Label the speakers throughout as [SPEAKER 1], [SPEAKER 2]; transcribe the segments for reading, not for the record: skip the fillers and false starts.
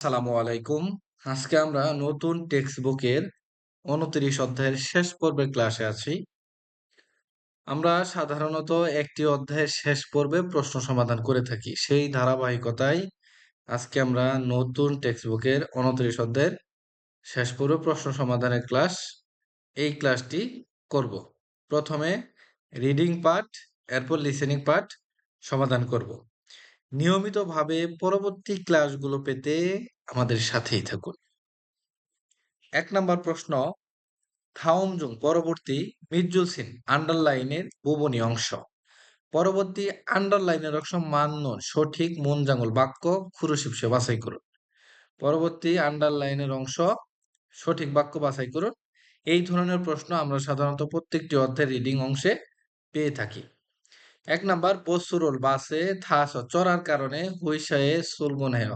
[SPEAKER 1] আসসালামু আলাইকুম। আজকে আমরা নতুন টেক্সট বুকের ২৯ অধ্যায়ের শেষ পর্বের ক্লাসে আছি। আমরা সাধারণত একটি অধ্যায়ের শেষ পর্বে প্রশ্ন সমাধান করে থাকি। সেই ধারাবাহিকতায় আজকে আমরা নতুন টেক্সট বুকের ২৯ অধ্যায়ের শেষ পর্বে প্রশ্ন সমাধানের ক্লাস এই ক্লাসটি করব। প্রথমে রিডিং পার্ট, এরপর লিসেনিং পার্ট সমাধান করব। নিয়মিতভাবে পরবর্তী ক্লাসগুলো পেতে আমাদের সাথেই থাকুন। ১ নাম্বার প্রশ্ন, থাওমজুং পরবর্তী মিৎজুলসিন আন্ডারলাইনের বুবনী অংশ। পরবর্তী আন্ডারলাইনের অংশ মান্য সঠিক মনজাঙ্গল বাক্য খুরুশিপসে বাছাই করুন। পরবর্তী আন্ডারলাইনের অংশ সঠিক বাক্য বাছাই করুন। এই ধরনের প্রশ্ন আমরা সাধারণত প্রত্যেকটি অধ্যায়ের রিডিং অংশে পেয়ে থাকি। ১ নাম্বার বসুরল বাসে থাস চড়ার কারণে হুইসায়ে সুলমনেহ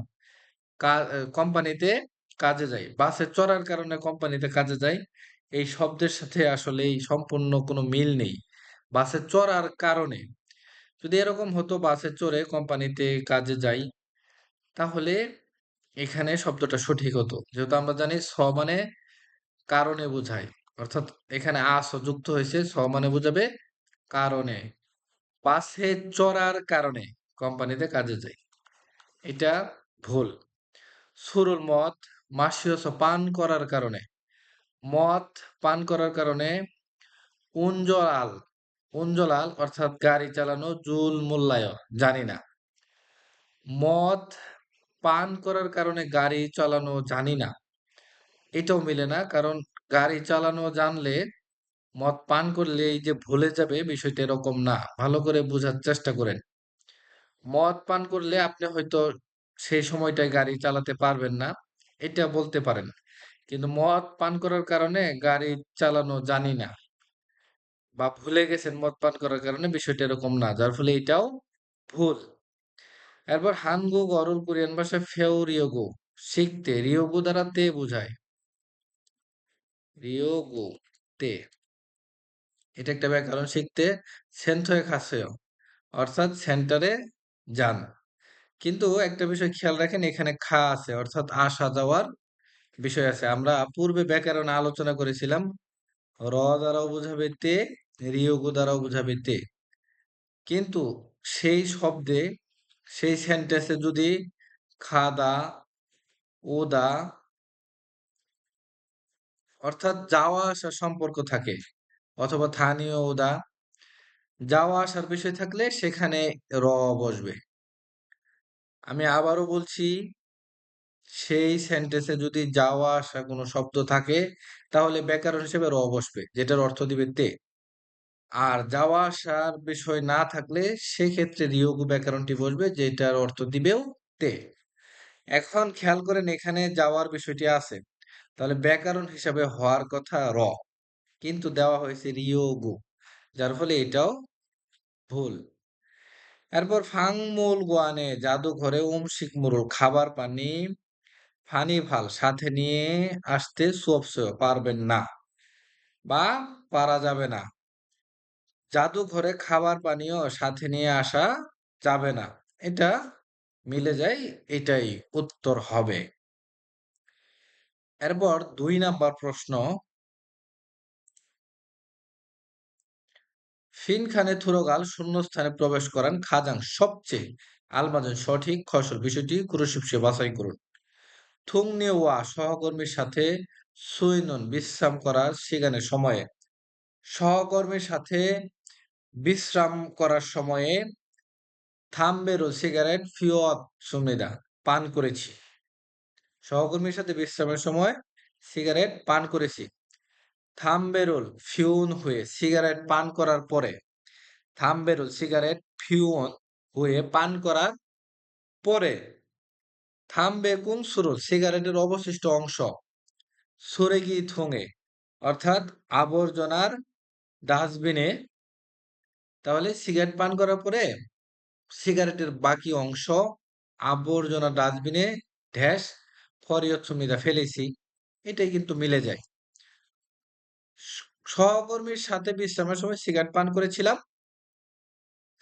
[SPEAKER 1] কোম্পানিতে কাজে যায়। বাসে চড়ার কারণে কোম্পানিতে কাজে যায়। এই শব্দের সাথে আসলে এই সম্পূর্ণ কোনো মিল নেই। বাসে চড়ার কারণে। যদি এরকম হতো বাসে চড়ে কোম্পানিতে কাজে যাই, তাহলে এখানে শব্দটা সঠিক হতো। যেহেতু আমরা জানি স মানে কারণে বোঝায়। অর্থাৎ এখানে আ যুক্ত হয়েছে, স মানে বোঝাবে কারণে। বাসে চড়ার কারণে কোম্পানিতে কাজে যায়। এটা ভুল। সুরুল মদ মাসিয়স পান করার কারণে। মদ পান করার কারণে উঞ্জলাল উঞ্জলাল অর্থাৎ গাড়ি চালানো জুল মূল্যায় জানি না। মদ পান করার কারণে গাড়ি চালানো জানি না, এটাও মিলে না। কারণ গাড়ি চালানো জানলে মদ পান করলে এই যে ভুলে যাবে বিষয়টা এরকম না। ভালো করে বোঝার চেষ্টা করেন। মদ পান করলে আপনি হয়তো সেই সময়টায় গাড়ি চালাতে পারবেন না, এটা বলতে পারেন। কিন্তু মদ পান করার কারণে গাড়ি চালানো জানি না বা ভুলে গেছেন মদ পান করার কারণে, বিষয়টা এরকম না। যার ফলে এটাও ভুল। এরপর হানগু গরল কোরিয়ান ভাষায় ফেউ রিয়োগু শিখতে রিয়োগু দ্বারা তে বোঝায়। রিয়োগু তে এটা একটা ব্যাকরণ। শিখতে সেন্থয়ে খাসেয় অর্থাৎ সেন্টারে যান। কিন্তু একটা বিষয় খেয়াল রাখেন, এখানে খা আছে অর্থাৎ আসা যাওয়ার বিষয় আছে। আমরা পূর্বে ব্যাকরণে আলোচনা করেছিলাম র দ্বারাও বোঝাবে তে, রিয়োগু দ্বারাও বোঝাবে তে। কিন্তু সেই শব্দে সেই সেন্টেন্সে যদি খাদা ওদা অর্থাৎ যাওয়া আসার সম্পর্ক থাকে অথবা স্থানীয় ওদা যাওয়া আসার বিষয় থাকলে সেখানে র বসবে। আমি আবারও বলছি, সেই সেন্টেন্সে যদি যাওয়া আসা কোনো শব্দ থাকে তাহলে ব্যাকরণ হিসেবে র বসবে, যেটার অর্থ দিবে তে। আর যাওয়া আসার বিষয় না থাকলে সেক্ষেত্রে রিয়োগু ব্যাকরণটি বসবে, যেটার অর্থ দিবেও তে। এখন খেয়াল করেন এখানে যাওয়ার বিষয়টি আছে, তাহলে ব্যাকরণ হিসাবে হওয়ার কথা র, কিন্তু দেওয়া হয়েছে রিয়োগু, যার ফলে এটাও ভুল। এরপর ফাংমুল গোয়ানে জাদুঘরে শিকমুরুল খাবার পানি ফানি ভাল সাথে নিয়ে আসতে সুঅপসয় পারবেন না বা পারা যাবে না। জাদুঘরে খাবার পানীয় সাথে নিয়ে আসা যাবে না, এটা মিলে যায়, এটাই উত্তর হবে। এরপর ২ নাম্বার প্রশ্ন, ফিন খানে থুরোগাল শূন্যস্থানে প্রবেশ করেন খাজাং সবচেয়ে আলমাজন সঠিক খসল বিষয়টি কুরুশিপসে বাছাই করুন। থুংনিওয়া সহকর্মীর সাথে সুইনন বিশ্রাম করার সেখানে সময়ে সহকর্মীর সাথে বিশ্রাম করার সময়ে থামবেরো সিগারেট ফিওয়াত সুমেদা পান করেছি। সহকর্মীর সাথে বিশ্রামের সময় সিগারেট পান করেছি। থামবেরোল ফিউন হয়ে সিগারেট পান করার পরে, থামবেরোল সিগারেট ফিউন হয়ে পান করার পরে, থামবে কুং সুরুল সিগারেটের অবশিষ্ট অংশ সুরেগি থুঙে অর্থাৎ আবর্জনার ডাস্টবিনে। তাহলে সিগারেট পান করার পরে সিগারেটের বাকি অংশ আবর্জনা ডাস্টবিনে ঢ্যাস ফরিয়ত সুমিদা ফেলেছি, এটাই কিন্তু মিলে যায়। সহকর্মীর সাথে বিশ্রামের সময় সিগারেট পান করেছিলাম।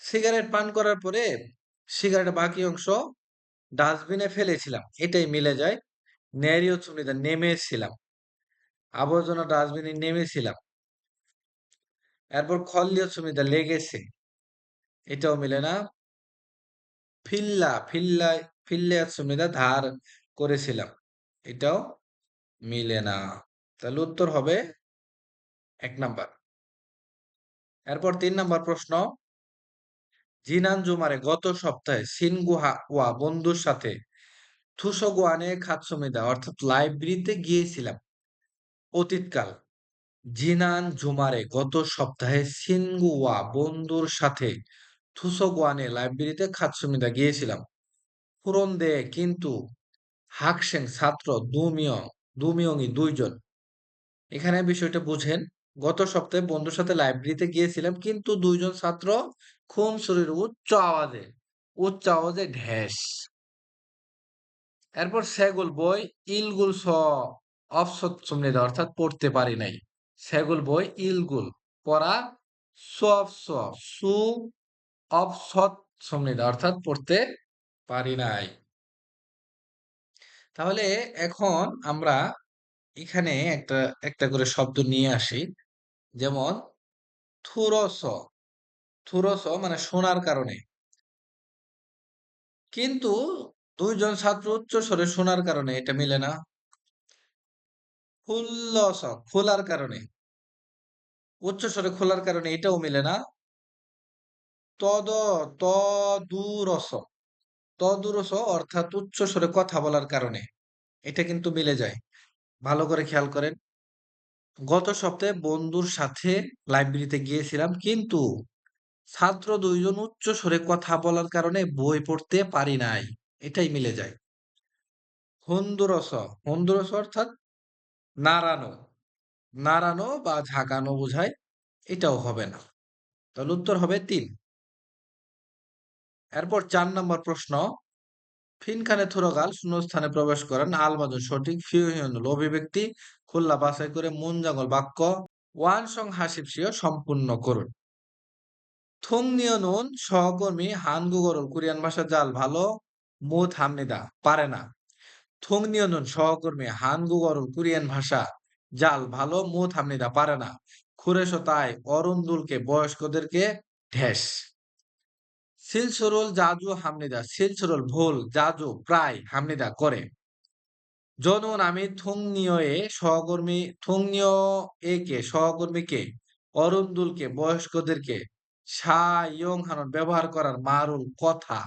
[SPEAKER 1] সিগারেট পান করার পরে সিগারেটের বাকি অংশ ডাস্টবিনে ফেলেছিলাম, এটাই মিলে যায়। 내리었습니다, নেমেছিলাম। আবর্জনা ডাস্টবিনে নেমেছিলাম। এরপর 걸렸습니다, লেগেছে, এটাও মিলে না। 필레였습니다, ধার করেছিলাম, এটাও মিলে না। তাহলে উত্তর হবে ১ নাম্বার। এরপর ৩ নাম্বার প্রশ্ন। 지난주말에 গত সপ্তাহে সিনগুয়া বন্ধুর সাথে 투서고안에 갔습니다, অর্থাৎ লাইব্রেরিতে গিয়েছিলাম। অতীতকাল। 지난 주말에 গত সপ্তাহে সিনগুয়া বন্ধুর সাথে 투서고안에 লাইব্রেরিতে 갔습니다, গিয়েছিলাম। 그런데 কিন্তু 학생 ছাত্র দুমিয়ংই দুইজন। এখানে বিষয়টা বুঝেন। গত সপ্তাহে বন্ধুর সাথে লাইব্রেরিতে গিয়েছিলাম, কিন্তু দুইজন ছাত্র খুনসুটির উচ্চ আওয়াজে ঢেস। এরপর সেগুল বই ইলগুল 없었습니다, অর্থাৎ পড়তে পারি নাই। সেগুল বই ইলগুল পড়া, সু 없었습니다, অর্থাৎ পড়তে পারি নাই। তাহলে এখন আমরা এখানে একটা একটা করে শব্দ নিয়ে আসি। যেমন থুরস, মানে শোনার কারণে। কিন্তু দুইজন ছাত্র উচ্চ স্বরে শোনার কারণে এটা মিলে না। খুল্লস, খোলার কারণে, উচ্চ স্বরে খোলার কারণে, এটাও মিলে না। তদ তদুরস, অর্থাৎ উচ্চ স্বরে কথা বলার কারণে, এটা কিন্তু মিলে যায়। ভালো করে খেয়াল করেন। গত সপ্তাহে বন্ধুর সাথে লাইব্রেরিতে গিয়েছিলাম, কিন্তু ছাত্র দুইজন উচ্চ স্বরে কথা বলার কারণে বই পড়তে পারি নাই, এটাই মিলে যায়। হন্দুরস অর্থাৎ নাড়ানো, বা ঝাঁকানো বোঝায়, এটাও হবে না। তাহলে উত্তর হবে ৩। এরপর ৪ নম্বর প্রশ্ন। ফিনখানে থুরগাল শূন্যস্থানে প্রবেশ করেন, আলমাদুন সঠিক, ফিউহিয়নুল অভিব্যক্তি, খুল্লা বাছাই করে, 문장을 বাক্য, ওয়ানসং হাসিপসিও সম্পূর্ণ করুন। থংনিয়নুন সহকর্মী 한국어를 কোরিয়ান ভাষা জাল ভালো, 못 합니다, পারে না। থংনিয়নুন সহকর্মী 한국어를 কোরিয়ান ভাষা জাল ভালো, 못 합니다, পারে না। খুরেশো তাই অরুণদুলকে বয়স্কদেরকে ঢেস। 실수를 자주 합니다, 실수를 ভুল, 자주 প্রায়, 합니다 করে। 저는 আমি সহকর্মীকে অরুণদুলকে বয়স্কদেরকে সাই용하는 ব্যবহার করার মারুল কথা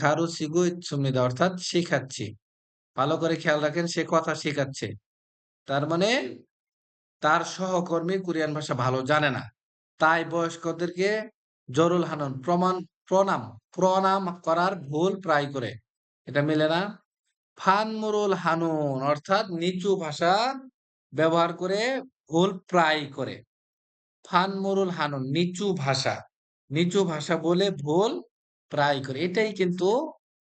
[SPEAKER 1] 가르치고 있습니다, অর্থাৎ শেখাচ্ছি। ভালো করে খেয়াল রাখেন, সে কথা শেখাচ্ছে। তার মানে তার সহকর্মী কোরিয়ান ভাষা ভালো জানে না, তাই বয়স্কদেরকে জরুল হানন প্রণাম করার ভুল প্রায় করে, এটা মেলে না। ফানমুরুল হানুন অর্থাৎ নিচু ভাষা ব্যবহার করে ভুল প্রায় করে। ফানমুরুল হানুন নিচু ভাষা বলে ভুল প্রায় করে, এটাই কিন্তু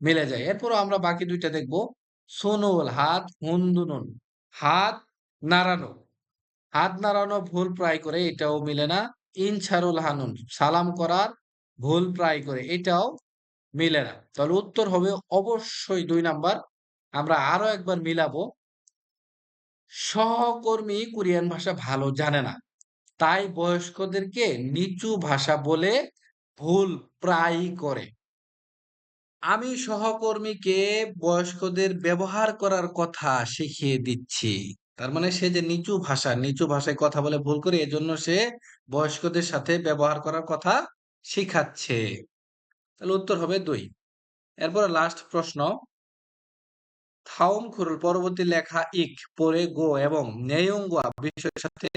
[SPEAKER 1] মিলে যায়। এরপর আমরা বাকি দুইটা দেখব। সুনুল হাত, হুন্দুনুন হাত নাড়ানো, ভুল প্রায় করে, এটাও মিলে না। ইনছারুল হানুন সালাম করার ভুল প্রায় করে, এটাও মিলে না। তাহলে উত্তর হবে অবশ্যই ২ নাম্বার। আমরা আরো একবার মিলাবো। সহকর্মী কোরিয়ান ভাষা ভালো জানে না, তাই বয়স্কদেরকে নিচু ভাষা বলে ভুল প্রায়ই করে। আমি সহকর্মীকে বয়স্কদের ব্যবহার করার কথা শিখিয়ে দিচ্ছি। তার মানে সে যে নিচু ভাষায় কথা বলে ভুল করে, এজন্য সে বয়স্কদের সাথে ব্যবহার করার কথা শিখাচ্ছে। তাহলে উত্তর হবে ২। এরপর লাস্ট প্রশ্ন। 다음 글을 পরবর্তী লেখা পড়ে গো এবং 내용과 বিষয়ের সাথে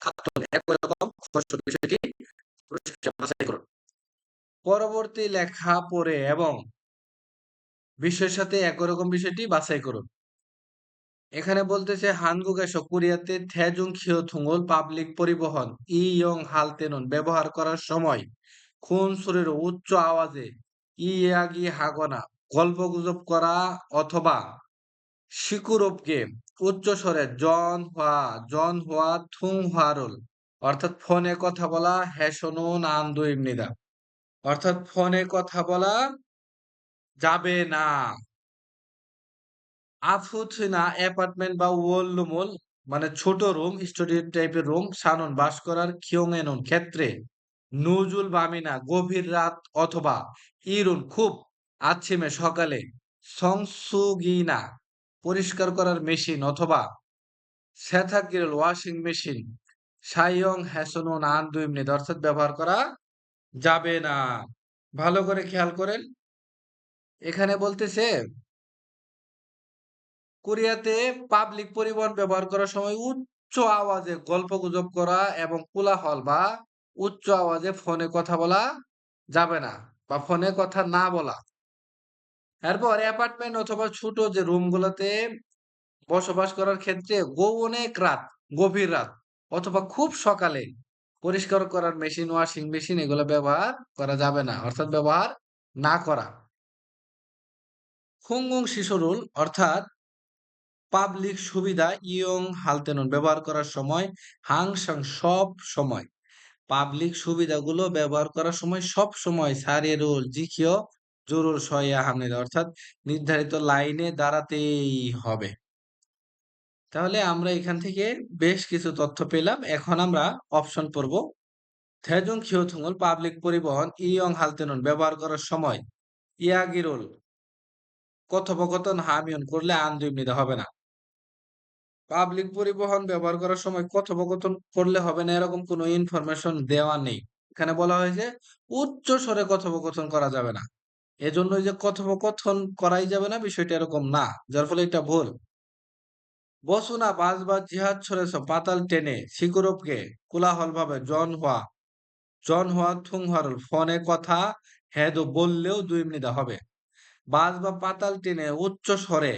[SPEAKER 1] খাতন একই রকম বিষয়টি বাছাই করুন। পরবর্তী লেখা পড়ে এবং বিষয়ের সাথে একই রকম বিষয়টি বাছাই করুন। এখানে বলতেছে 한국에서 কোরিয়াতে 대중교통을 পাবলিক পরিবহন 이용 할 때는 ব্যবহার করার সময় 큰 소리로 উচ্চ আওয়াজে 이야기하거나 গল্পগুজব করা অথবা 시끄럽게 উচ্চ স্বরে 전화 통화를, অর্থাৎ ফোনে কথা বলা, 해서는 안 됩니다, অর্থাৎ ফোনে কথা বলা যাবে না। আফুথিনা অ্যাপার্টমেন্ট বা ওয়ল্লুমল মানে ছোট রুম, স্টুডিও টাইপের রুম, সানন বাস করার খিয়ংএনুন ক্ষেত্রে, নুজুল বামিনা গভীর রাত অথবা ইরুন খুব আচ্ছিমে সকালে, সংসুগিনা পরিষ্কার করার মেশিন অথবা সেথাকিরল ওয়াশিং মেশিন, সাইয়ং হ্যাসনুন আন ২ মিনিট অর্থাৎ ব্যবহার করা যাবে না। ভালো করে খেয়াল করেন। এখানে বলতেছে কোরিয়াতে পাবলিক পরিবহন ব্যবহার করার সময় উচ্চ আওয়াজে গল্পগুজব করা এবং কোলাহল বা উচ্চ আওয়াজে ফোনে কথা বলা যাবে না বা ফোনে কথা না বলা। এরপর অ্যাপার্টমেন্ট অথবা ছোট যে রুমগুলোতে বসবাস করার ক্ষেত্রে অনেক রাত, গভীর রাত অথবা খুব সকালে পরিষ্কার করার মেশিন, ওয়াশিং মেশিন এগুলো ব্যবহার করা যাবে না। অর্থাৎ ব্যবহার না করা। হুংগুং শিশোরুল অর্থাৎ পাবলিক সুবিধা ইয়ং হালতেনন ব্যবহার করার সময় হাংসাং সব সময় পাবলিক সুবিধাগুলো ব্যবহার করার সময় সব সময় সারিয়ে রুল জিখিও জরুর সয়া হামনিদ অর্থাৎ নির্ধারিত লাইনে দাঁড়াতেই হবে। তাহলে আমরা এখান থেকে বেশ কিছু তথ্য পেলাম। এখন আমরা অপশন পড়ব। থেজুং খিওথুঙ্গল পাবলিক পরিবহন ইয়ং হালতেনন ব্যবহার করার সময় ইয়াগিরুল কথোপকথন হামিয়ন করলে আন্দোলন হবে না। পাবলিক পরিবহন ব্যবহার করার সময় কথোপকথন করলে হবে না এরকম কোনো ইনফরমেশন দেওয়া নেই। এখানে বলা হয়েছে উচ্চ স্বরে কথোপকথন করা যাবে না। এজন্যই যে কথোপকথন করাই যাবে না বিষয়টা এরকম না। যার ফলে এটা ভুল। বসুনা বাস বা জিহাদ ছড়েছ পাতাল টেনে সিকুরবকে কোলাহলভাবে জন হওয়া থুংহারুল ফোনে কথা হেদো বললেও ২ মিনিট হবে। বাস বা পাতাল টেনে উচ্চ স্বরে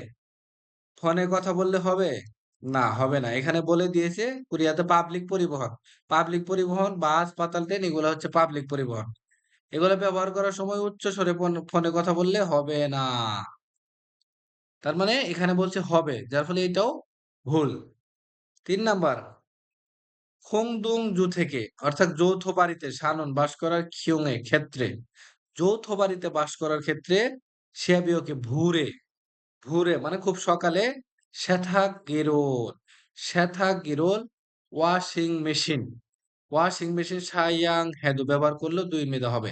[SPEAKER 1] ফোনে কথা বললে হবে? না, হবে না। এখানে বলে দিয়েছে কোরিয়াতে পাবলিক পরিবহন। পাবলিক পরিবহন, বাস, পাতাল ট্রেন এগুলো হচ্ছে পাবলিক পরিবহন। এগুলো ব্যবহার করার সময় উচ্চ স্বরে ফোনে কথা বললে হবে না। তার মানে এখানে বলছে হবে, যার ফলে এটাও ভুল। ৩ নাম্বার, খোংদুং-জু থেকে অর্থাৎ যৌথ বাড়িতে সানন বাস করার খিয়ং-এ ক্ষেত্রে, যৌথ বাড়িতে বাস করার ক্ষেত্রে সেবিয়কে ভোরে মানে খুব সকালে শেথা গেরোল ওয়াশিং মেশিন সায়াং হেদু ব্যবহার করলেও ২ মেদে হবে।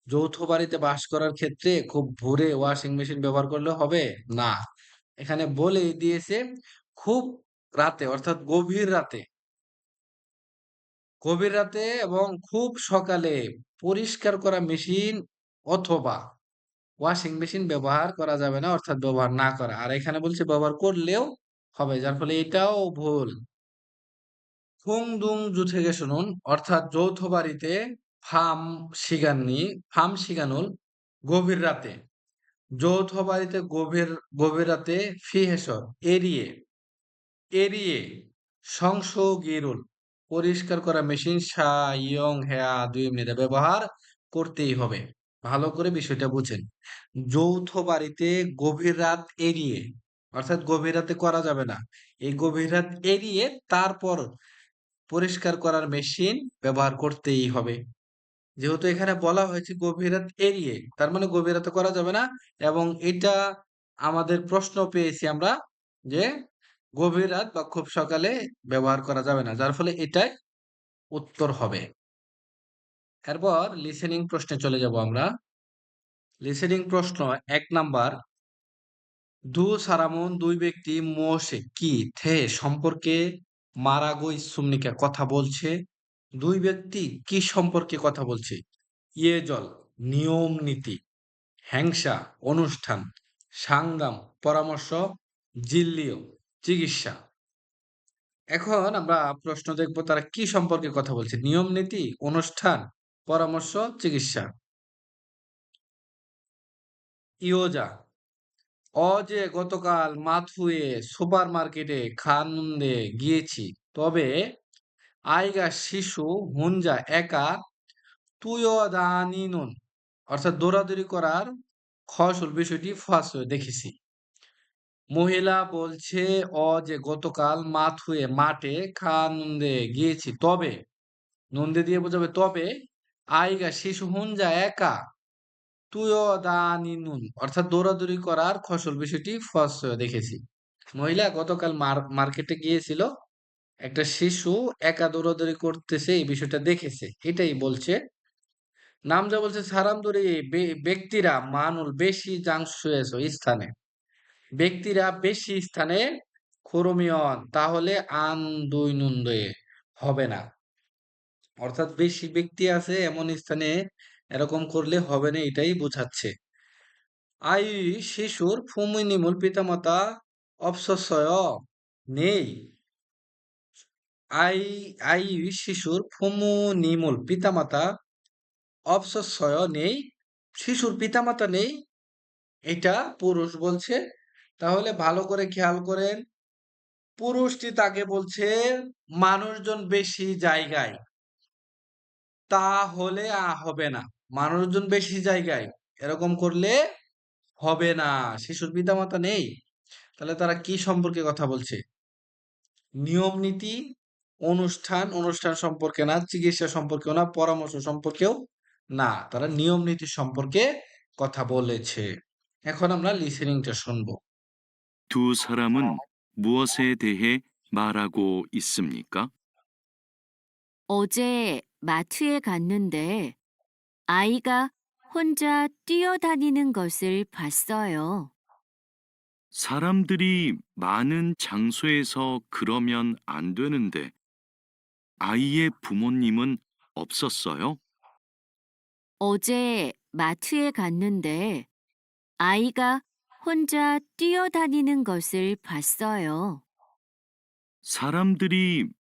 [SPEAKER 1] যৌথ বাড়িতে বাস করার ক্ষেত্রে খুব ভোরে ওয়াশিং মেশিন ব্যবহার করলে হবে না। এখানে বলেই দিয়েছে খুব রাতে অর্থাৎ গভীর রাতে এবং খুব সকালে পরিষ্কার করা মেশিন অথবা ওয়াশিং মেশিন ব্যবহার করা যাবে না অর্থাৎ ব্যবহার না করা। আর এখানে বলছে ব্যবহার করলেও হবে, যার ফলে এটাও ভুল। হুংদুং-জু থেকে শুনুন অর্থাৎ যৌথ বাড়িতে ফার্ম ফার্ম শিগানুল গভীর রাতে, যৌথ বাড়িতে গভীর রাতে ফিহেসর এড়িয়ে এড়িয়ে সংসগিরুল পরিষ্কার করা মেশিন ইয়ং হেয়া ২ মিনিটে ব্যবহার করতেই হবে। ভালো করে বিষয়টা বুঝেন। যৌথ বাড়িতে গভীর রাত এড়িয়ে অর্থাৎ গভীর রাতে করা যাবে না। এই গভীর রাত এড়িয়ে তারপর পরিষ্কার করার মেশিন ব্যবহার করতেই হবে। যেহেতু এখানে বলা হয়েছে গভীর রাত এড়িয়ে, তার মানে গভীর রাতে করা যাবে না এবং এটা আমাদের প্রশ্ন পেয়েছি আমরা যে গভীর রাত বা খুব সকালে ব্যবহার করা যাবে না। যার ফলে এটাই উত্তর হবে। এরপর লিসেনিং প্রশ্নে চলে যাব আমরা। লিসেনিং প্রশ্ন ১ নাম্বার, দু সারামন ২ ব্যক্তি মোশে কি থে সম্পর্কে মারাগো ইসুমনিকা কথা বলছে। ২ ব্যক্তি কি সম্পর্কে কথা বলছে? ইয়েজল নিয়ম নীতি, হ্যাংসা অনুষ্ঠান, সাংগাম পরামর্শ, জিল্লিও চিকিৎসা। এখন আমরা প্রশ্ন দেখব তারা কি সম্পর্কে কথা বলছে। নিয়ম নীতি, অনুষ্ঠান, পরামর্শ, চিকিৎসা। ইয়োজা, যে গতকাল মাথুয়ে সুপার মার্কেটে খানন্দে গিয়েছি, তবে আইগা শিশু হুঞ্জা একা তুইও দানিনুন অর্থাৎ দৌড়াদৌড়ি করার ফসল বিষয়টি ফাঁস হয়ে দেখেছি। মহিলা বলছে যে গতকাল মাঠে খানন্দে গিয়েছি, তবে নন্দে দিয়ে বোঝাবে তবে আইগা শিশু হুঞ্জা একা তুইও দানি নুন অর্থাৎ দৌড়াদৌড়ি করার ফসল বিষয়টি ফার্স্ট দেখেছি। মহিলা গতকাল মার্কেটে গিয়েছিল, একটা শিশু একা দৌড়াদৌড়ি করতেছে এই বিষয়টা দেখেছে, এটাই বলছে। নাম যা বলছে সারামদুরি ব্যক্তিরা মানুল বেশি জাংশুয়েছ স্থানে, ব্যক্তিরা বেশি স্থানে খরমিয়ন তাহলে আন দুই নুন্দয়ে হবে না, অর্থাৎ বেশি ব্যক্তি আছে এমন স্থানে এরকম করলে হবে না, এটাই বোঝাচ্ছে। আই শিশুর ফুমিনিমূল পিতামাতা অপসস্যয় নেই। আই আই শিশুর ফুমুনিমূল পিতামাতা অপসস্যয় নেই, শিশুর পিতামাতা নেই, এটা পুরুষ বলছে। তাহলে ভালো করে খেয়াল করেন, পুরুষটি তাকে বলছে মানুষজন বেশি জায়গায়, তাহলে হবে না। মানুষজন বেশি জায়গায় এরকম করলে হবে না, শিশুর পিতামাতা নেই। তাহলে তারা কি সম্পর্কে কথা বলছে? নিয়ম নীতি, অনুষ্ঠান সম্পর্কে না, চিকিৎসা সম্পর্কেও না, পরামর্শ সম্পর্কেও না, তারা নিয়ম নীতি সম্পর্কে কথা বলেছে। এখন আমরা লিসেনিংটা শুনবো।
[SPEAKER 2] 두 사람은 무엇에 대해 말하고 있습니까?
[SPEAKER 3] 어제 마트에 갔는데 아이가 혼자 뛰어다니는 것을 봤어요.
[SPEAKER 2] 사람들이 많은 장소에서 그러면 안 되는데 아이의 부모님은 없었어요?
[SPEAKER 3] 어제 마트에 갔는데 아이가 혼자 뛰어다니는 것을 봤어요.
[SPEAKER 2] 사람들이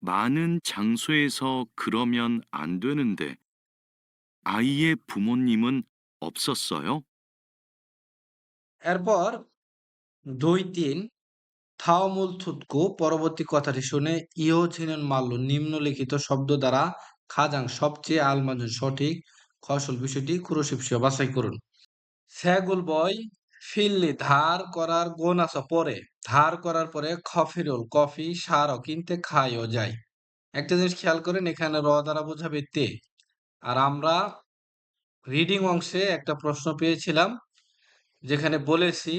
[SPEAKER 2] 많은 장소에서 그러면 안 되는데 아이의 부모님은 없었어요?
[SPEAKER 1] এরপর ২-৩ থাওমুল থুতকু পরবর্তী কথাটি শুনে ইয়োঝিনন মাল্লু নিম্নলিখিত শব্দ দ্বারা খাজাং সবচেয়ে আলমাজুন সঠিক ফসল বিষয়টি কুরুশিপসীয় বাছাই করুন। স্যাগুল বয় ফিল্লি ধার করার গুণ আছে পরে, ধার করার পরে খফিরুল কফি সারও কিনতে খাইও যায়। একটা জিনিস খেয়াল করেন, এখানে র দ্বারা বোঝাবে তে। আর আমরা রিডিং অংশে একটা প্রশ্ন পেয়েছিলাম, যেখানে বলেছি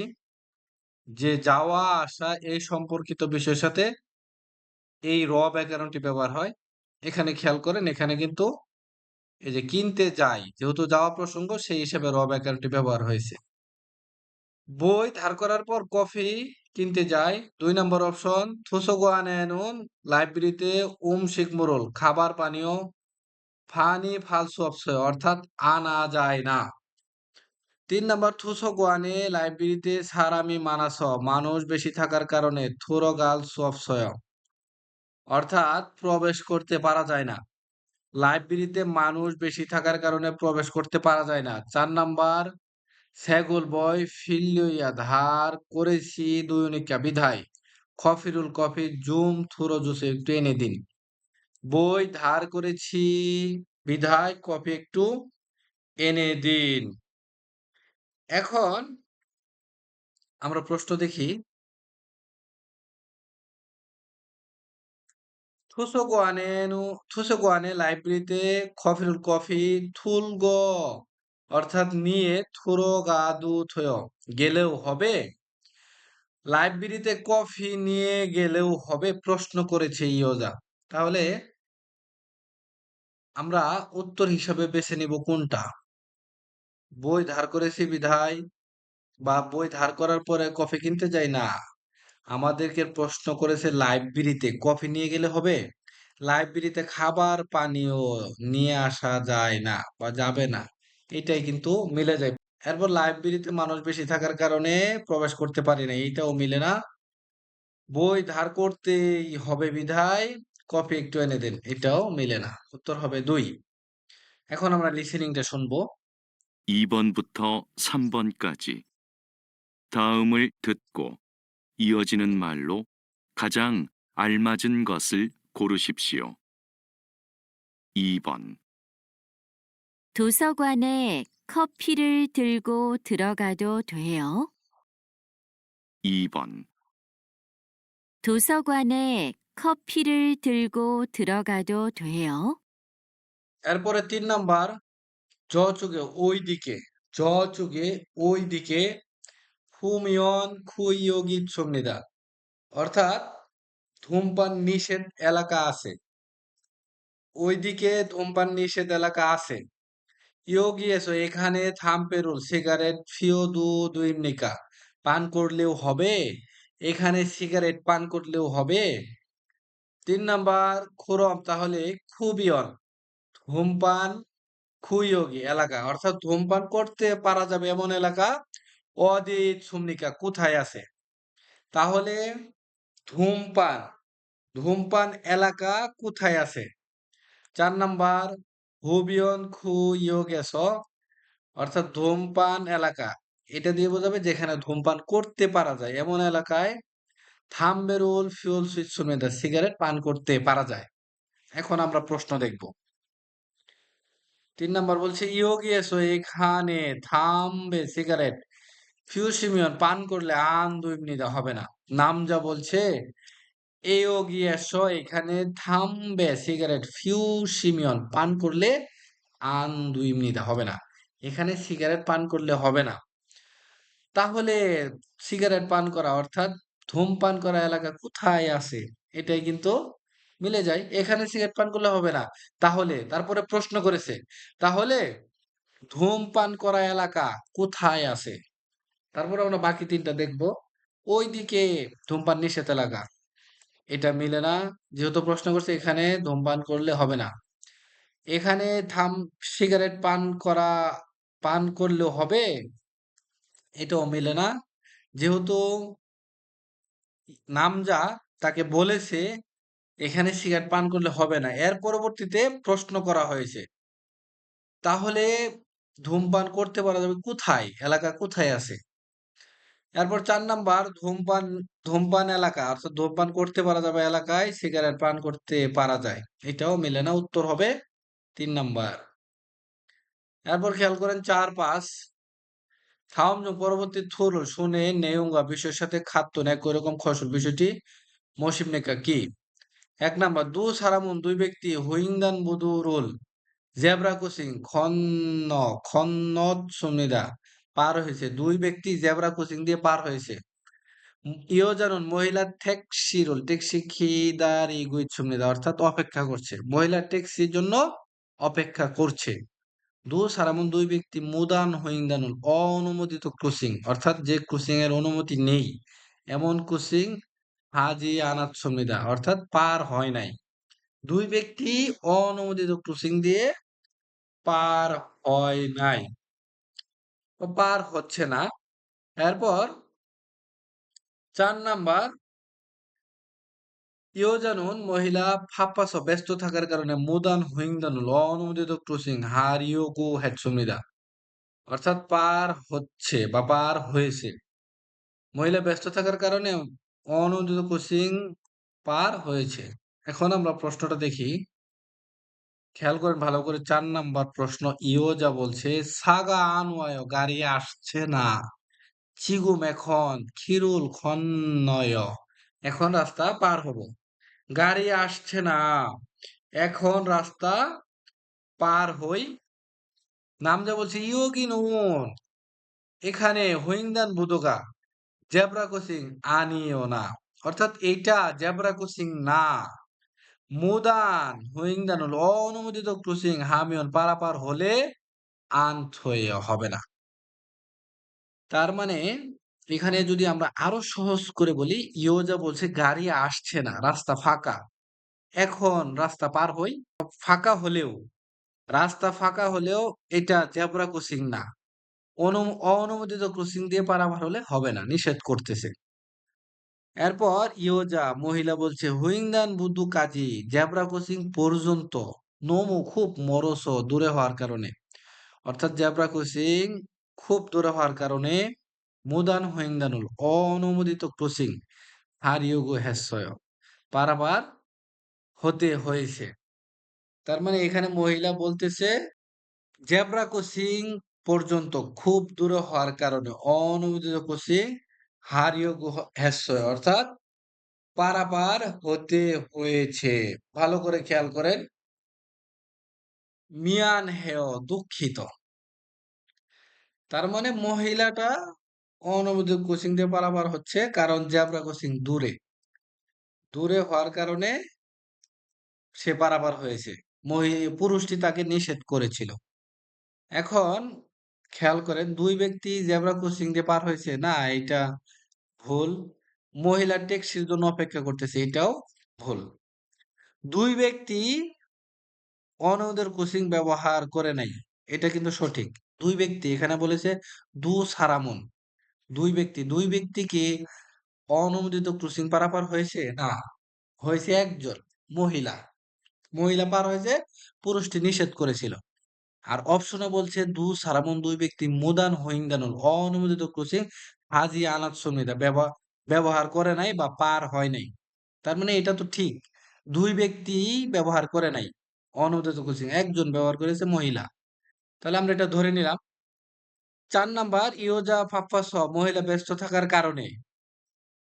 [SPEAKER 1] যে যাওয়া আসা এই সম্পর্কিত বিষয়ের সাথে এই র ব্যাকরণটি ব্যবহার হয়। এখানে খেয়াল করেন, এখানে কিন্তু এই যে কিনতে যাই, যেহেতু যাওয়া প্রসঙ্গ সেই হিসেবে র ব্যাকরণটি ব্যবহার হয়েছে। বই ধার করার পর কফি কিনতে যায়, ২ নম্বর অপশন। থুসোগোয়ানেনুন লাইব্রেরিতে শিকমুরুল খাবার পানীয় ফানি ফালসু অপসয় অর্থাৎ আনা যায় না। ৩ নম্বর থুসোগোয়ানে লাইব্রেরিতে সারামি মানাস মানুষ বেশি থাকার কারণে থুরগাল সুঅপসয় অর্থাৎ প্রবেশ করতে পারা যায় না। লাইব্রেরিতে মানুষ বেশি থাকার কারণে প্রবেশ করতে পারা যায় না। ৪ নাম্বার ছাগল বয় ফিল্লিয়া ধার করেছি দৈনিকা বিধায় কফিরুল কফি জুম থুরো জুসে একটু এনে দিন। বই ধার করেছি বিধায় কফি একটু এনে দিন। এখন আমরা প্রশ্ন দেখি। থুসোগোয়ানে লাইব্রেরিতে কফিরুল কফি থুলগো অর্থাৎ নিয়ে থুরো গাদু থয় গেলেও হবে, লাইব্রেরিতে কফি নিয়ে গেলেও হবে প্রশ্ন করেছে ইয়োজা। তাহলে আমরা উত্তর হিসাবে বেছে নিব কোনটা? বই ধার করেছি বিধায় বা বই ধার করার পরে কফি কিনতে যাই না, আমাদেরকে প্রশ্ন করেছে লাইব্রেরিতে কফি নিয়ে গেলে হবে, লাইব্রেরিতে খাবার পানীয় নিয়ে আসা যায় না বা যাবে না, এটাই কিন্তু মিলে যায়। এরপর লাইব্রেরিতে মানুষ বেশি থাকার কারণে প্রবেশ করতে পারি না, এইটাও মিলে না। বই ধার করতেই হবে বিধায় কফি একটু এনে দেন, এটাও মিলে না, উত্তর হবে ২। এখন আমরা লিসেনিংটা শুনবো।
[SPEAKER 2] 2번부터 3번까지 다음을 듣고 이어지는 말로 가장 알맞은 것을 고르십시오. 2번,
[SPEAKER 3] 도서관에 커피를 들고 들어가도 돼요?
[SPEAKER 2] 2번,
[SPEAKER 3] 도서관에 커피를 들고 들어가도 돼요?
[SPEAKER 1] এরপরে ৩ নাম্বার জ চুগে ওইদিকে, জ চুগে ওইদিকে হুমিয়ন খুইয়োগিৎসম니다। অর্থাৎ ধূমপান নিষেধ এলাকা আছে। ওইদিকে ধূমপান নিষেধ এলাকা আছে। ইয়োগিয়েছো এখানে থাম্পেরুল সিগারেট ফিওদু দুইমনিকা পান করলেও হবে? এখানে সিগারেট পান করলেও হবে? ৩ নাম্বার খুরম তাহলে খুবিয়ন ধূমপান খুইয়োগি এলাকা অর্থাৎ ধূমপান করতে পারা যাবে এমন এলাকা অদিত সুমনিকা কোথায় আছে? তাহলে ধূমপান ধূমপান এলাকা কোথায় আছে? ৪ নাম্বার হুবিয়ন খুইয়োগেছ অর্থাৎ ধূমপান এলাকা এটা দিয়ে বোঝাবে যেখানে ধূমপান করতে পারা যায় এমন এলাকায় থাম্বেরুল ফিউল সুইচ সুমেদা সিগারেট পান করতে পারা যায়। এখন আমরা প্রশ্ন দেখব। ৩ নাম্বার বলছে ইয়োগিয়েছো এখানে থামবে সিগারেট ফিউসিমিয়ন পান করলে আন দুই মিনিট হবে না। নাম যা বলছে এয়োগিয়েছো এখানে থামবে সিগারেট ফিউসিমিয়ন পান করলে আন ২ মিনিট হবে না। এখানে সিগারেট পান করলে হবে না। তাহলে সিগারেট পান করা অর্থাৎ ধূমপান করা এলাকা কোথায় আছে? এটাই কিন্তু মিলে যায়। এখানে সিগারেট পান করলে হবে না। তাহলে তারপরে প্রশ্ন করেছে। তাহলে ধূমপান করা এলাকা কোথায় আছে? তারপরে আমরা বাকি ৩ টা দেখব। ওইদিকে ধূমপান নিষেধ এলাকা। এটা মিলে না। যেহেতু প্রশ্ন করছে এখানে ধূমপান করলে হবে না। এখানে সিগারেট পান করলেও হবে? এটাও মেলে না। যেহেতু নামজা তাকে বলেছে এখানে সিগারেট পান করলে হবে না। এর পরবর্তীতে প্রশ্ন করা হয়েছে। তাহলে ধূমপান করতে পারা যাবে কোথায়? এলাকা কোথায় আছে? এরপর ৪ নাম্বার ধূমপান এলাকা অর্থাৎ ধূমপান করতে পারা যাবে এলাকায় সিগারেট পান করতে পারা যায়। এটাও মেলে না। উত্তর হবে ৩ নাম্বার। এরপর খেয়াল করেন ৪-৫ 다음 পরবর্তী থুরুল শুনে নেউঙ্গা বিষয়ের সাথে খাদ্য একই রকম খসল বিষয়টি মৌসিমনেকা কি? ১ নাম্বার দু সারামুন ২ ব্যক্তি হুইংদান বুদুরুল জেব্রা ক্রসিং খন্নত পার হয়েছে। ২ ব্যক্তি জেব্রা ক্রসিং দিয়ে পার হয়েছে। ইয়োজানুন মহিলা ট্যাক্সি খিদারি গুইছুমনিদা অর্থাৎ অপেক্ষা করছে। মহিলা ট্যাক্সির জন্য অপেক্ষা করছে। সারামন ২ ব্যক্তি মুদান হুইংদানুন অননুমোদিত ক্রসিং অর্থাৎ যে ক্রসিং এর অনুমতি নেই এমন ক্রসিং হাজি আনাত সমিদা অর্থাৎ পার হয় নাই। ২ ব্যক্তি অননুমোদিত ক্রসিং দিয়ে পার হয় নাই বা পার হচ্ছে না। এরপর ৪ নাম্বার ইয়োজানুন মহিলা ফাপ্পাস ব্যস্ত থাকার কারণে মুদান হুইংদানুল অননুমোদিত ক্রসিং হারিয়োগু হেটসুমিদা অর্থাৎ পার হচ্ছে বা পার হয়েছে। মহিলা ব্যস্ত থাকার কারণে অননুমোদিত ক্রসিং পার হয়েছে। এখন আমরা প্রশ্নটা দেখি। খেয়াল করেন ভালো করে ৪ নাম্বার প্রশ্ন ইয়োজা বলছে সাগা আনওয়ায় গাড়ি আসছে না। চিগুম এখন খিরুল খন্নয় এখন রাস্তা পার হব। গাড়ি আসছে না। এখন রাস্তা পার হই। নাম যা বলছে ইয়োগি নুন এখানে হুইংদান বুদোগা জেব্রা ক্রসিং আনিও না অর্থাৎ এইটা জেব্রা ক্রসিং না। মুদান হুইংদানুল অননুমোদিত ক্রসিং হামিয়ন পারাপার হলে আনথয়ে হবে না। তার মানে এখানে যদি আমরা আরো সহজ করে বলি ইয়োজা বলছে গাড়ি আসছে না রাস্তা ফাঁকা। এখন রাস্তা পার হই। ফাঁকা হলেও রাস্তা ফাঁকা হলেও এটা জেব্রা ক্রসিং না। অননুমোদিত ক্রসিং দিয়ে পারাপার হলে হবে না নিষেধ করতেছে। এরপর ইয়োজা মহিলা বলছে হুইংদান বুদু কাজী জেব্রা ক্রসিং পর্যন্ত নোমু খুব মরস দূরে হওয়ার কারণে অর্থাৎ জেব্রা ক্রসিং খুব দূরে হওয়ার কারণে মুদান হুইংদানুল অননুমোদিত ক্রসিং হারিয়োগু হেসয় পারাপার হতে হয়েছে। তার মানে এখানে মহিলা বলতেছে জেব্রা ক্রসিং পর্যন্ত খুব দূরে হওয়ার কারণে অননুমোদিত ক্রসিং হারিয়োগু হেসয় অর্থাৎ পারাপার হতে হয়েছে। ভালো করে খেয়াল করেন। মিয়ান হেয় দুঃখিত। তার মানে মহিলাটা অনবদ্য কোচিং দিয়ে পারাপার হচ্ছে, কারণ জেব্রা কোচিং দূরে। দূরে হওয়ার কারণে সে পারাপার হয়েছে। পুরুষটি তাকে নিষেধ করেছিল। এখন খেয়াল করেন, ২ ব্যক্তি জেব্রা ক্রসিং দিয়ে পার হয়েছে। না, এটা ভুল। মহিলা ট্যাক্সির জন্য অপেক্ষা করতেছে, এটাও ভুল। ২ ব্যক্তি অনূদের ক্রসিং ব্যবহার করে নাই, এটা কিন্তু সঠিক। ২ ব্যক্তি এখানে বলেছে দু সারামুন। ২ ব্যক্তি কি অননুমোদিত ক্রসিং পারাপার হয়েছে? না, হয়েছে একজন মহিলা। মহিলা পার হয়েছে, পুরুষটি নিষেধ করেছিল। আর অপশনে বলছে দু সারামন ২ ব্যক্তি মুদান হইন্দানুল অননুমোদিত ক্রসিং হাজি আনাত সমিদা ব্যবহার করে নাই বা পার হয় নাই। তার মানে এটা তো ঠিক, ২ ব্যক্তি ব্যবহার করে নাই অননুমোদিত ক্রসিং, একজন ব্যবহার করেছে, মহিলা। তাহলে আমরা এটা ধরে নিলাম। ৪ নাম্বার, ইয়োজা ফাপ্পাস মহিলা ব্যস্ত থাকার কারণে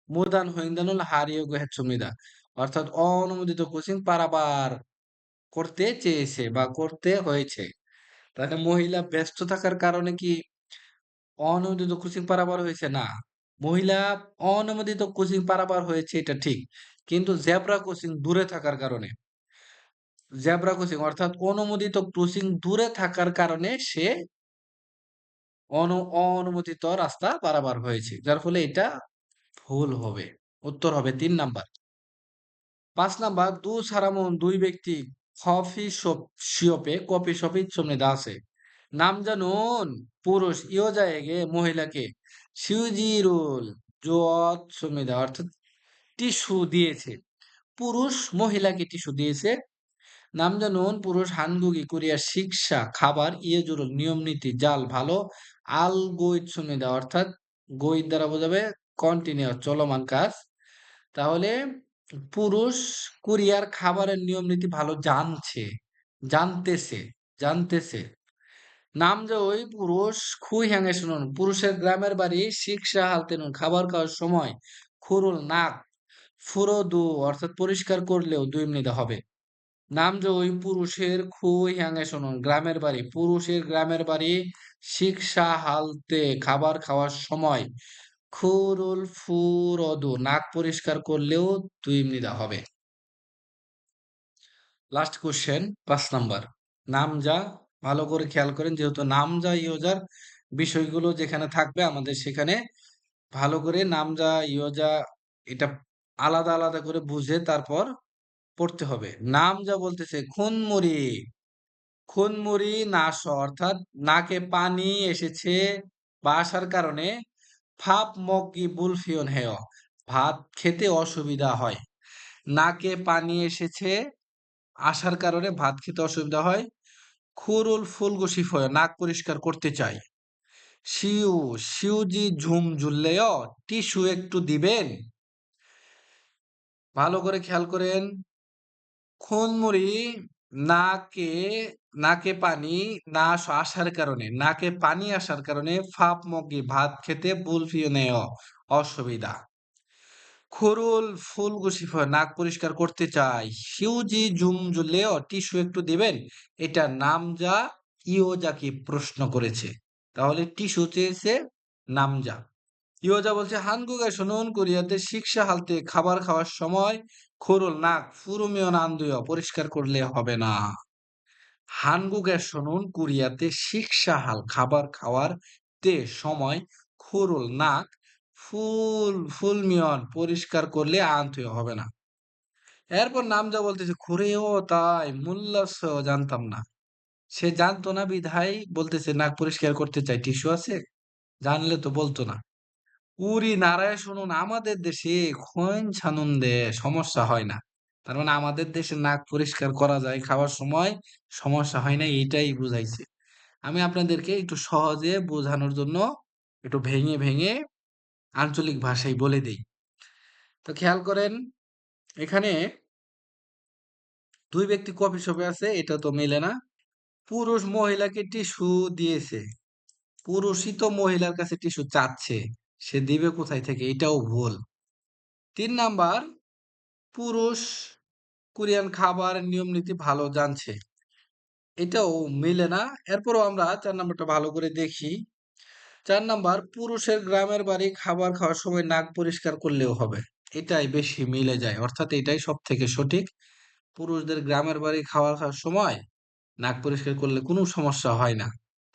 [SPEAKER 1] মুদান হইন্দানুল হারিয়োগ হেৎসুমিদা, অর্থাৎ অননুমোদিত ক্রসিং পারাবার করতে চেয়েছে বা করতে হয়েছে। তাহলে মহিলা ব্যস্ত থাকার কারণে কি অননুমোদিত ক্রসিং পারাপার হয়েছে? না, মহিলা অননুমোদিত ক্রসিং পারাপার হয়েছে, এটা ঠিক। কিন্তু জেব্রা ক্রসিং দূরে থাকার কারণে, জেব্রা ক্রসিং অর্থাৎ অনুমোদিত ক্রসিং দূরে থাকার কারণে সে অনুমোদিত রাস্তা পারাপার হয়েছে, যার ফলে এটা ভুল হবে। উত্তর হবে ৩ নাম্বার। ৫ নাম্বার, দু সারামন ২ ব্যক্তি কফি শপে ইচ্ছুমনিদা আছে। নাম জানুন পুরুষ ইয়োজায়েগে মহিলাকে সিউজিরুল জোয়াত সুমিদা, অর্থাৎ টিস্যু দিয়েছে। পুরুষ মহিলাকে টিস্যু দিয়েছে। নাম জানুন পুরুষ হানগুগি কোরিয়ার শিক্ষা খাবার ইয়েজুরুল নিয়ম নীতি জাল ভালো আল গৈত সুমিদা, অর্থাৎ গৈত দ্বারা বোঝাবে কন্টিনিউ চলমান কাজ। তাহলে পুরুষ কোরিয়ার খাবারের নিয়ম নীতি ভালো জানছে, জানতেছে, জানতেছে। নাম যে ওই পুরুষ খুই হ্যাঙে শুনুন, পুরুষের গ্রামের বাড়ি শিক্ষা হালতে নুন, খাবার খাওয়ার সময় খুরুল নাক ফুরো দু, অর্থাৎ পরিষ্কার করলেও ২ মিনিট হবে। নাম যে ওই পুরুষের খুই হ্যাঙে শুনুন, গ্রামের বাড়ি, পুরুষের গ্রামের বাড়ি শিক্ষা হালতে খাবার খাওয়ার সময় খুরুল ফুরদু, নাক পরিষ্কার করলেও ২ মিনিট হবে। লাস্ট কোশ্চেন ৫ নাম্বার, নামজা। ভালো করে খেয়াল করেন, যেহেতু নামজা ইয়োজার বিষয়গুলো যেখানে থাকবে আমাদের সেখানে ভালো করে নামজা ইয়োজা এটা আলাদা আলাদা করে বুঝে তারপর পড়তে হবে। নামজা বলতেছে খুনমুড়ি, খুনমুড়ি নাশ, অর্থাৎ নাকে পানি এসেছে বা আসার কারণে ফাপ মগি বুলফিয়ন হেয়, ভাত খেতে অসুবিধা হয়। নাকে পানি এসেছে, আসার কারণে ভাত খেতে অসুবিধা হয়। খুরুল ফুলগুসিফয়, নাক পরিষ্কার করতে চাই। শিউ, শিউজি ঝুম ঝুললেও টিস্যু একটু দিবেন। ভালো করে খেয়াল করেন, খুনমুড়ি নাকে, নাকে পানি না আসার কারণে, নাকে পানি আসার কারণে ফাপ মগি ভাত খেতে বুলফিও নেয় অসুবিধা। খুরুল ফুলগুসিফয়, নাক পরিষ্কার করতে চাই। শিউজি জুম জুলেও টিস্যু একটু দিবেন। এটা নামজা ইয়োজাকে প্রশ্ন করেছে, তাহলে টিস্যু চেয়েছে নামজা। ইয়োজা বলছে হানগুগে শুনুন কোরিয়াতে শিক্ষা হালতে খাবার খাওয়ার সময় খুরুল নাক ফুরুমিয়ন আন্দুয় পরিষ্কার করলে হবে না। হানগুগে শুনুন কোরিয়াতে শিক্ষা হাল খাবার খাওয়ার তে সময় খুরুল নাক ফুলমিয়ন পরিষ্কার করলে আনতে হবে না। এরপর নামজা বলতেছে খুরেও তাই মুল্লাস জানতাম না। সে জানতো না বিধায় বলতেছে নাক পরিষ্কার করতে চাই, টিস্যু আছে? জানলে তো বলতো না। উরি নারায় শুনুন আমাদের দেশে খৈন ছানুন্দে সমস্যা হয় না। তার মানে আমাদের দেশে নাক পরিষ্কার করা যায়, খাওয়ার সময় সমস্যা হয় না, এইটাই বুঝাইছে। আমি আপনাদেরকে একটু সহজে বোঝানোর জন্য একটু ভেঙে ভেঙে আঞ্চলিক ভাষায় বলে দেই। তো খেয়াল করেন, এখানে ২ ব্যক্তি কফি শপে আছে, এটা তো মেলে না। পুরুষ মহিলাকে টিস্যু দিয়েছে, পুরুষই তো মহিলার কাছে টিস্যু চাচ্ছে, সে দিবে কোথায় থেকে? এটাও ভুল। ৩ নাম্বার, পুরুষ কোরিয়ান খাবার নিয়ম নীতি ভালো জানছে, এটাও মিলে না। এরপরও আমরা ৪ নাম্বারটা ভালো করে দেখি। ৪ নাম্বার, পুরুষের গ্রামের বাড়ি খাবার খাওয়ার সময় নাক পরিষ্কার করলেও হবে। এটাই বেশি মিলে যায়। অর্থাৎ এটাই সবথেকে সঠিক। পুরুষদের গ্রামের বাড়ি খাওয়া খাওয়ার সময় নাক পরিষ্কার করলে কোনো সমস্যা হয় না।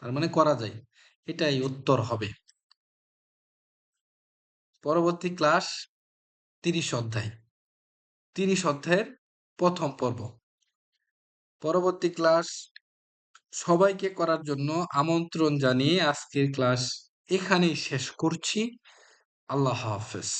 [SPEAKER 1] তার মানে করা যায়। এটাই উত্তর হবে। পরবর্তী ক্লাস ৩০ অধ্যায়। ৩০ অধ্যায়ের ১ম পর্ব। পরবর্তী ক্লাস সবাইকে করার জন্য আমন্ত্রণ জানিয়ে আজকের ক্লাস এখানেই শেষ করছি। আল্লাহ হাফেজ।